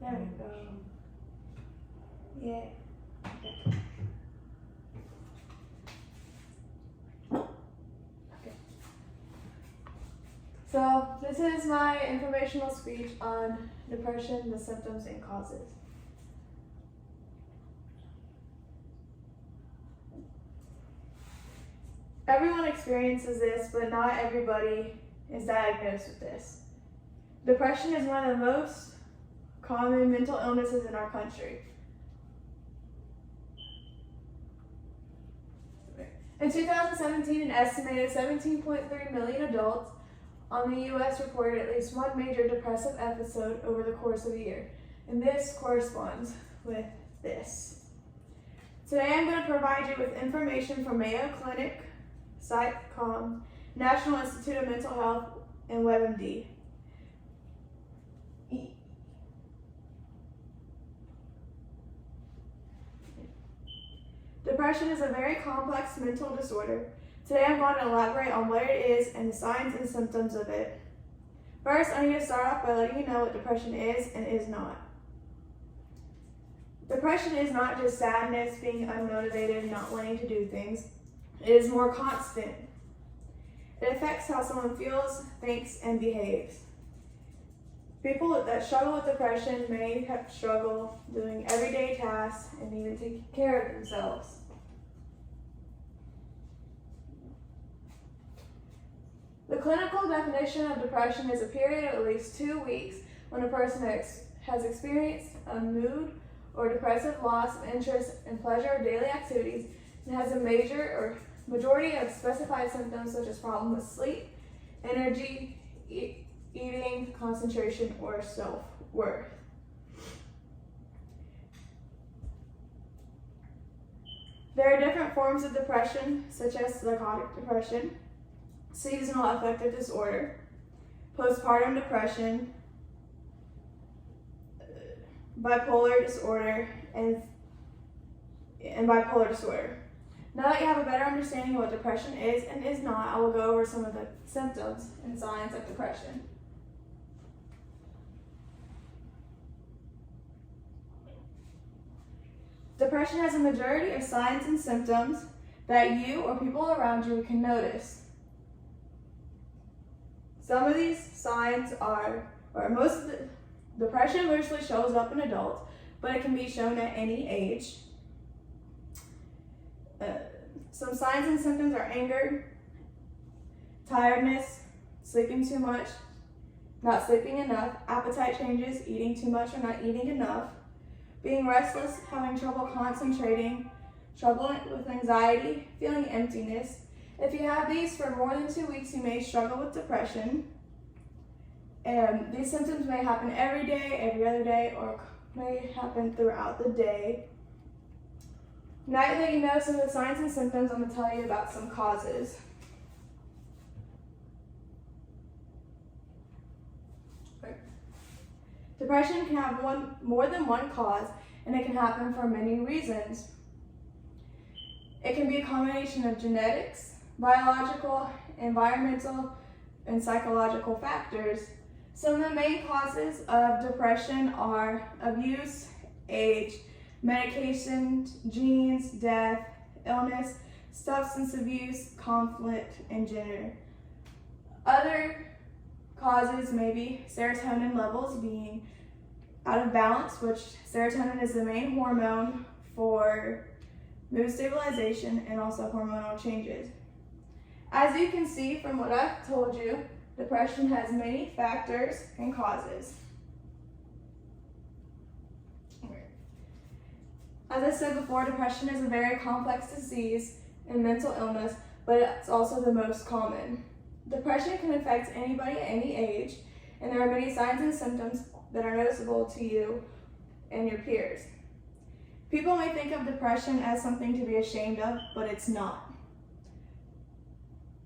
There we go. Yeah. Okay. So this is my informational speech on depression, the symptoms and causes. Everyone experiences this, but not everybody is diagnosed with this. Depression is one of the most common mental illnesses in our country. In 2017, an estimated 17.3 million adults on the U.S. reported at least one major depressive episode over the course of a year. And this corresponds with this. Today I'm going to provide you with information from Mayo Clinic, PsychCom, National Institute of Mental Health, and WebMD. Depression is a very complex mental disorder. Today I'm going to elaborate on what it is and the signs and symptoms of it. First, I need to start off by letting you know what depression is and is not. Depression is not just sadness, being unmotivated, not wanting to do things. It is more constant. It affects how someone feels, thinks, and behaves. People that struggle with depression may have struggle doing everyday tasks and even taking care of themselves. The clinical definition of depression is a period of at least 2 weeks when a person has experienced a mood or depressive loss of interest in pleasure or daily activities and has a major or majority of specified symptoms such as problems with sleep, energy, eating, concentration, or self-worth. There are different forms of depression, such as psychotic depression, seasonal affective disorder, postpartum depression, bipolar disorder, and bipolar disorder. Now that you have a better understanding of what depression is and is not, I will go over some of the symptoms and signs of depression. Depression has a majority of signs and symptoms that you or people around you can notice. Some of these signs most of the depression mostly shows up in adults, but it can be shown at any age. Some signs and symptoms are anger, tiredness, sleeping too much, not sleeping enough, appetite changes, eating too much or not eating enough, being restless, having trouble concentrating, trouble with anxiety, feeling emptiness. If you have these for more than 2 weeks, you may struggle with depression. And these symptoms may happen every day, every other day, or may happen throughout the day. Now that you know some of the signs and symptoms, I'm going to tell you about some causes. Depression can have more than one cause, and it can happen for many reasons. It can be a combination of genetics, biological, environmental, and psychological factors. Some of the main causes of depression are abuse, age, medication, genes, death, illness, substance abuse, conflict, and gender. Other causes may be serotonin levels being out of balance, which serotonin is the main hormone for mood stabilization and also hormonal changes. As you can see from what I've told you, depression has many factors and causes. As I said before, depression is a very complex disease and mental illness, but it's also the most common. Depression can affect anybody at any age, and there are many signs and symptoms that are noticeable to you and your peers. People may think of depression as something to be ashamed of, but it's not.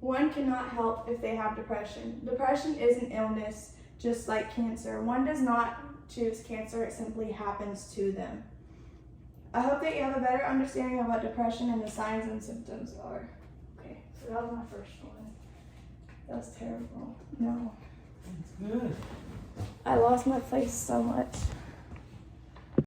One cannot help if they have depression. Depression is an illness, just like cancer. One does not choose cancer, it simply happens to them. I hope that you have a better understanding of what depression and the signs and symptoms are. Okay, so that was my first one. That was terrible. No. It's good. I lost my place so much.